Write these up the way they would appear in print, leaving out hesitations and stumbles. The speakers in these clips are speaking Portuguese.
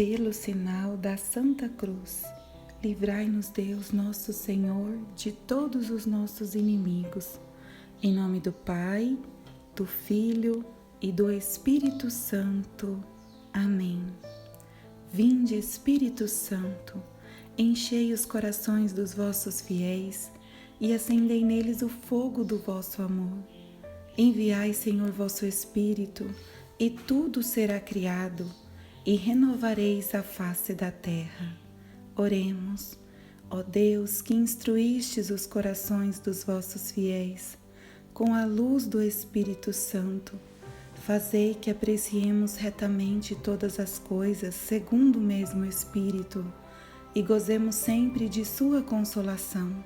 pelo sinal da Santa Cruz, livrai-nos Deus nosso Senhor de todos os nossos inimigos. Em nome do Pai, do Filho e do Espírito Santo. Amém. Vinde, Espírito Santo, enchei os corações dos vossos fiéis e acendei neles o fogo do vosso amor. Enviai, Senhor, vosso Espírito, e tudo será criado, e renovareis a face da terra. Oremos. Ó Deus, que instruístes os corações dos vossos fiéis com a luz do Espírito Santo, fazei que apreciemos retamente todas as coisas segundo o mesmo Espírito e gozemos sempre de sua consolação.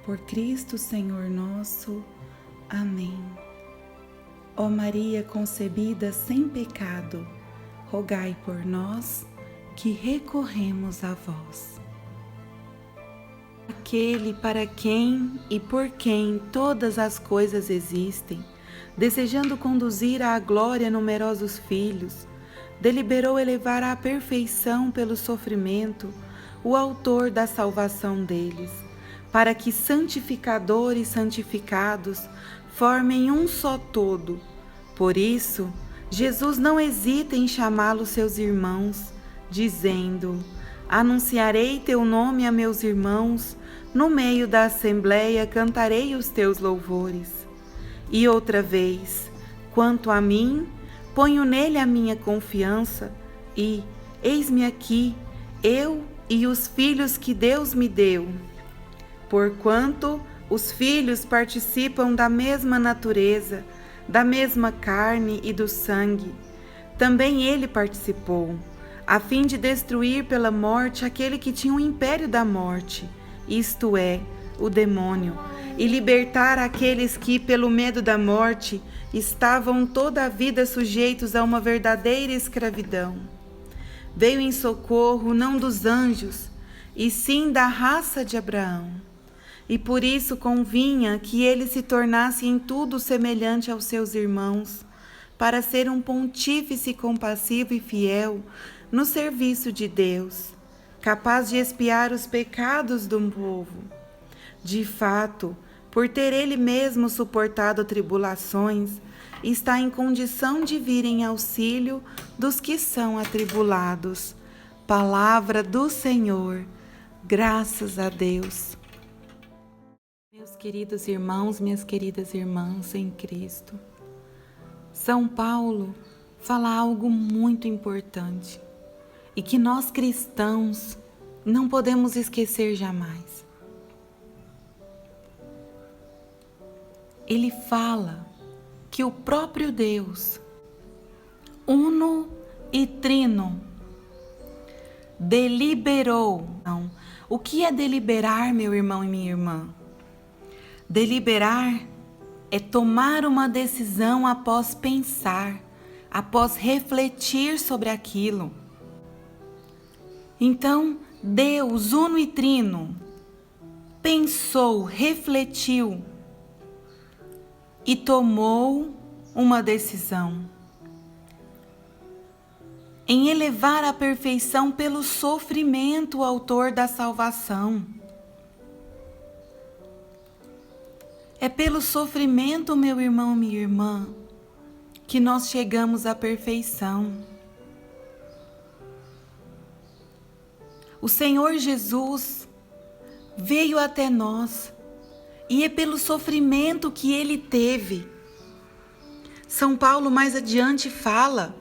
Por Cristo Senhor nosso. Amém. Ó Maria concebida sem pecado, rogai por nós que recorremos a vós. Aquele para quem e por quem todas as coisas existem, desejando conduzir à glória numerosos filhos, deliberou elevar à perfeição pelo sofrimento o autor da salvação deles, para que santificador e santificados formem um só todo. Por isso, Jesus não hesita em chamá-los seus irmãos, dizendo: anunciarei teu nome a meus irmãos, no meio da assembleia cantarei os teus louvores. E outra vez, quanto a mim, ponho nele a minha confiança, e eis-me aqui, eu e os filhos que Deus me deu. Porquanto os filhos participam da mesma natureza, da mesma carne e do sangue, também ele participou, a fim de destruir pela morte aquele que tinha o império da morte, isto é, o demônio, e libertar aqueles que, pelo medo da morte, estavam toda a vida sujeitos a uma verdadeira escravidão. Veio em socorro não dos anjos, e sim da raça de Abraão. E por isso convinha que ele se tornasse em tudo semelhante aos seus irmãos, para ser um pontífice compassivo e fiel no serviço de Deus, capaz de expiar os pecados do povo. De fato, por ter ele mesmo suportado tribulações, está em condição de vir em auxílio dos que são atribulados. Palavra do Senhor. Graças a Deus. Meus queridos irmãos, minhas queridas irmãs em Cristo, São Paulo fala algo muito importante e que nós cristãos não podemos esquecer jamais. Ele fala que o próprio Deus, uno e trino, deliberou. Então, o que é deliberar, meu irmão e minha irmã? Deliberar é tomar uma decisão após pensar, após refletir sobre aquilo. Então, Deus, uno e trino, pensou, refletiu e tomou uma decisão em elevar à perfeição pelo sofrimento o autor da salvação. É pelo sofrimento, meu irmão e minha irmã, que nós chegamos à perfeição. O Senhor Jesus veio até nós e é pelo sofrimento que ele teve. São Paulo mais adiante fala,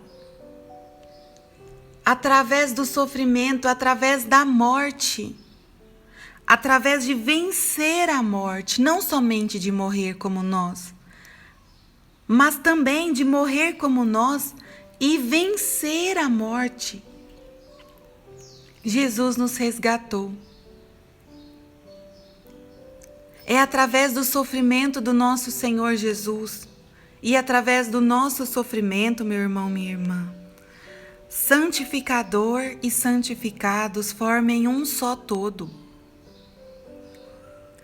através do sofrimento, através da morte, através de vencer a morte, não somente de morrer como nós, mas também de morrer como nós e vencer a morte. Jesus nos resgatou. É através do sofrimento do nosso Senhor Jesus e através do nosso sofrimento, meu irmão, minha irmã, santificador e santificados formem um só todo.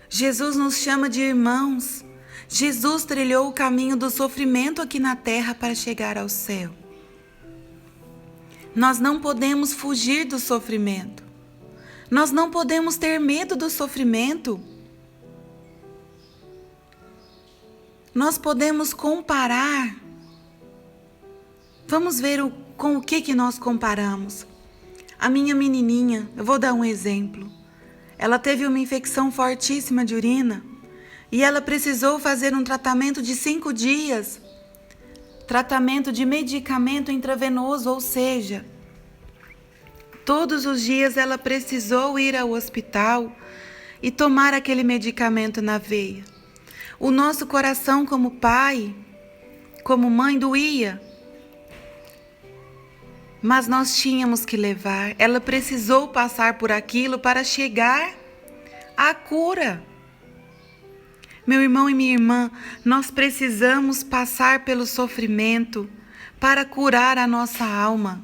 Jesus nos chama de irmãos. Jesus trilhou o caminho do sofrimento aqui na terra para chegar ao céu. Nós não podemos fugir do sofrimento. Nós não podemos ter medo do sofrimento. Nós podemos comparar. Vamos ver com o que nós comparamos. A minha menininha, eu vou dar um exemplo. Ela teve uma infecção fortíssima de urina e ela precisou fazer um tratamento de 5 dias. Tratamento de medicamento intravenoso, ou seja, todos os dias ela precisou ir ao hospital e tomar aquele medicamento na veia. O nosso coração como pai, como mãe, doía. Mas nós tínhamos que levar. Ela precisou passar por aquilo para chegar à cura. Meu irmão e minha irmã, nós precisamos passar pelo sofrimento para curar a nossa alma.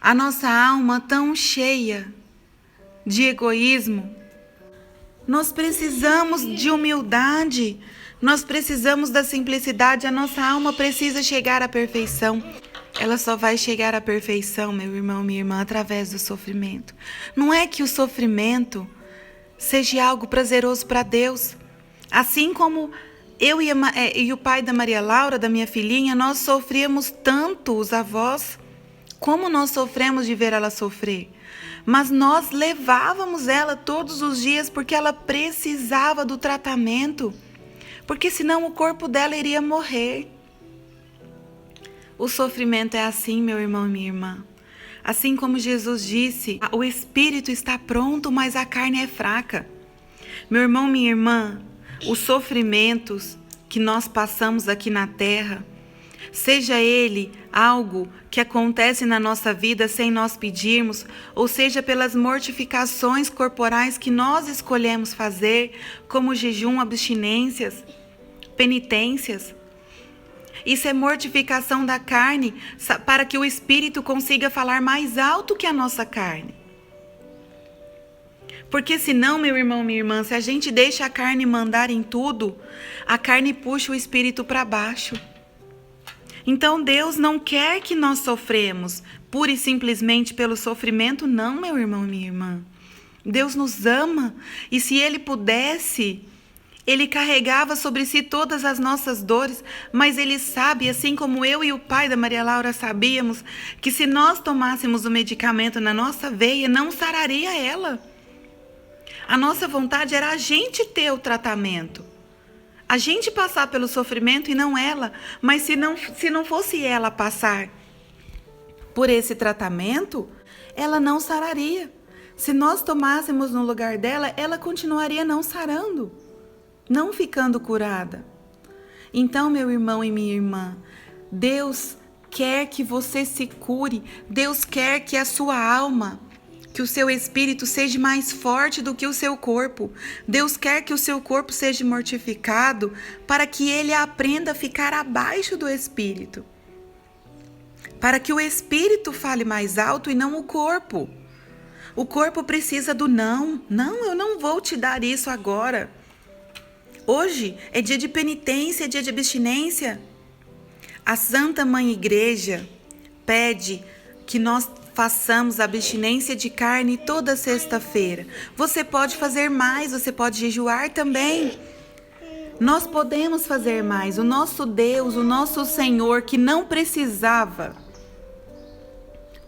A nossa alma tão cheia de egoísmo. Nós precisamos de humildade. Nós precisamos da simplicidade. A nossa alma precisa chegar à perfeição. Ela só vai chegar à perfeição, meu irmão, minha irmã, através do sofrimento. Não é que o sofrimento seja algo prazeroso para Deus. Assim como eu e o pai da Maria Laura, da minha filhinha, nós sofríamos tanto, os avós, como nós sofremos de ver ela sofrer. Mas nós levávamos ela todos os dias porque ela precisava do tratamento, porque senão o corpo dela iria morrer. O sofrimento é assim, meu irmão e minha irmã. Assim como Jesus disse, o espírito está pronto, mas a carne é fraca. Meu irmão, minha irmã, os sofrimentos que nós passamos aqui na terra, seja ele algo que acontece na nossa vida sem nós pedirmos, ou seja pelas mortificações corporais que nós escolhemos fazer, como jejum, abstinências, penitências. Isso é mortificação da carne para que o espírito consiga falar mais alto que a nossa carne. Porque senão, meu irmão, minha irmã, se a gente deixa a carne mandar em tudo, a carne puxa o espírito para baixo. Então Deus não quer que nós sofremos pura e simplesmente pelo sofrimento, não, meu irmão e minha irmã. Deus nos ama e se Ele pudesse, Ele carregava sobre si todas as nossas dores, mas Ele sabe, assim como eu e o pai da Maria Laura sabíamos, que se nós tomássemos o medicamento na nossa veia, não sararia ela. A nossa vontade era a gente ter o tratamento. A gente passar pelo sofrimento e não ela. Mas se não fosse ela passar por esse tratamento, ela não sararia. Se nós tomássemos no lugar dela, ela continuaria não sarando, não ficando curada. Então, meu irmão e minha irmã, Deus quer que você se cure. Deus quer que a sua alma, que o seu espírito seja mais forte do que o seu corpo. Deus quer que o seu corpo seja mortificado para que ele aprenda a ficar abaixo do espírito. Para que o espírito fale mais alto e não o corpo. O corpo precisa do não. Não, eu não vou te dar isso agora. Hoje é dia de penitência, é dia de abstinência. A Santa Mãe Igreja pede que nós façamos abstinência de carne toda sexta-feira. Você pode fazer mais, você pode jejuar também. Nós podemos fazer mais. O nosso Deus, o nosso Senhor, que não precisava,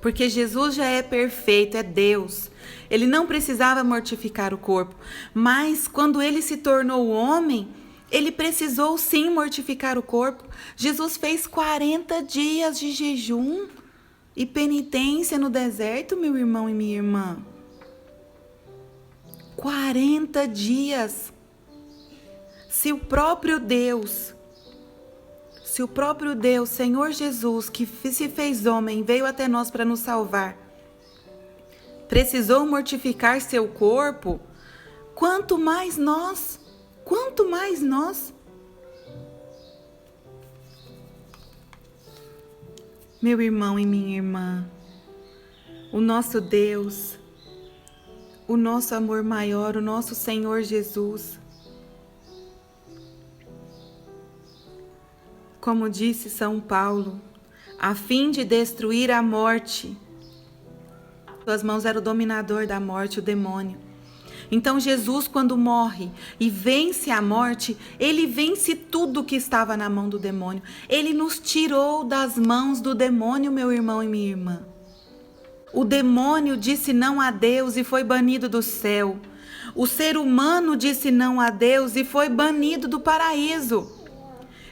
porque Jesus já é perfeito, é Deus. Ele não precisava mortificar o corpo, mas quando ele se tornou homem, ele precisou sim mortificar o corpo. Jesus fez 40 dias de jejum e penitência no deserto, meu irmão e minha irmã. 40 dias. Se o próprio Deus, Senhor Jesus, que se fez homem, veio até nós para nos salvar, precisou mortificar seu corpo, quanto mais nós. Meu irmão e minha irmã, o nosso Deus, o nosso amor maior, o nosso Senhor Jesus, como disse São Paulo, a fim de destruir a morte. Suas mãos eram o dominador da morte, o demônio. Então Jesus, quando morre e vence a morte, ele vence tudo que estava na mão do demônio. Ele nos tirou das mãos do demônio, meu irmão e minha irmã. O demônio disse não a Deus e foi banido do céu. O ser humano disse não a Deus e foi banido do paraíso.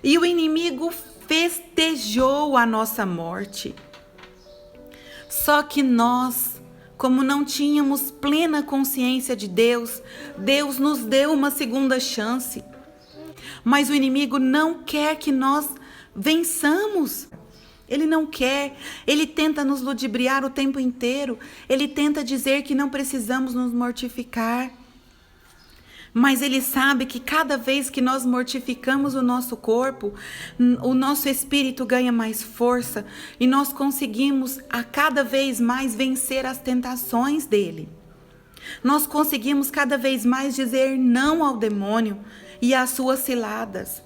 E o inimigo festejou a nossa morte. Só que nós, como não tínhamos plena consciência de Deus, Deus nos deu uma segunda chance. Mas o inimigo não quer que nós vençamos. Ele não quer, ele tenta nos ludibriar o tempo inteiro. Ele tenta dizer que não precisamos nos mortificar. Mas ele sabe que cada vez que nós mortificamos o nosso corpo, o nosso espírito ganha mais força e nós conseguimos a cada vez mais vencer as tentações dele. Nós conseguimos cada vez mais dizer não ao demônio e às suas ciladas.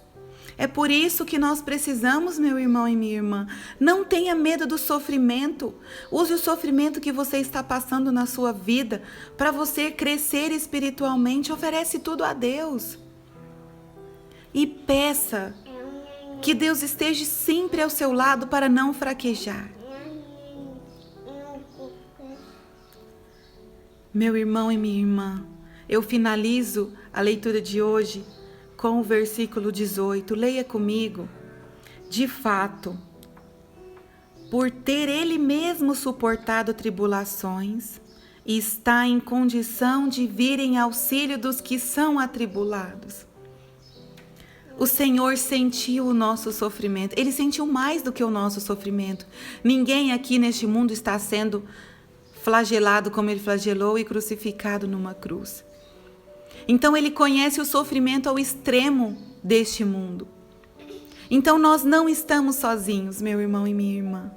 É por isso que nós precisamos, meu irmão e minha irmã, não tenha medo do sofrimento. Use o sofrimento que você está passando na sua vida para você crescer espiritualmente. Oferece tudo a Deus. E peça que Deus esteja sempre ao seu lado para não fraquejar. Meu irmão e minha irmã, eu finalizo a leitura de hoje com o versículo 18, leia comigo. De fato, por ter ele mesmo suportado tribulações, está em condição de vir em auxílio dos que são atribulados. O Senhor sentiu o nosso sofrimento, ele sentiu mais do que o nosso sofrimento. Ninguém aqui neste mundo está sendo flagelado como ele flagelou e crucificado numa cruz. Então ele conhece o sofrimento ao extremo deste mundo. Então nós não estamos sozinhos, meu irmão e minha irmã.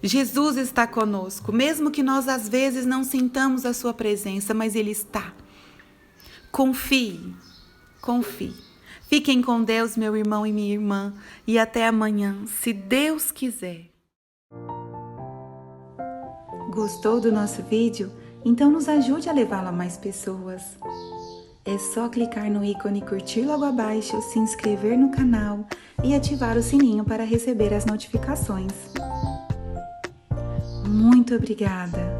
Jesus está conosco, mesmo que nós às vezes não sintamos a sua presença, mas ele está. Confie, confie. Fiquem com Deus, meu irmão e minha irmã, e até amanhã, se Deus quiser. Gostou do nosso vídeo? Então nos ajude a levá-lo a mais pessoas. É só clicar no ícone curtir logo abaixo, se inscrever no canal e ativar o sininho para receber as notificações. Muito obrigada!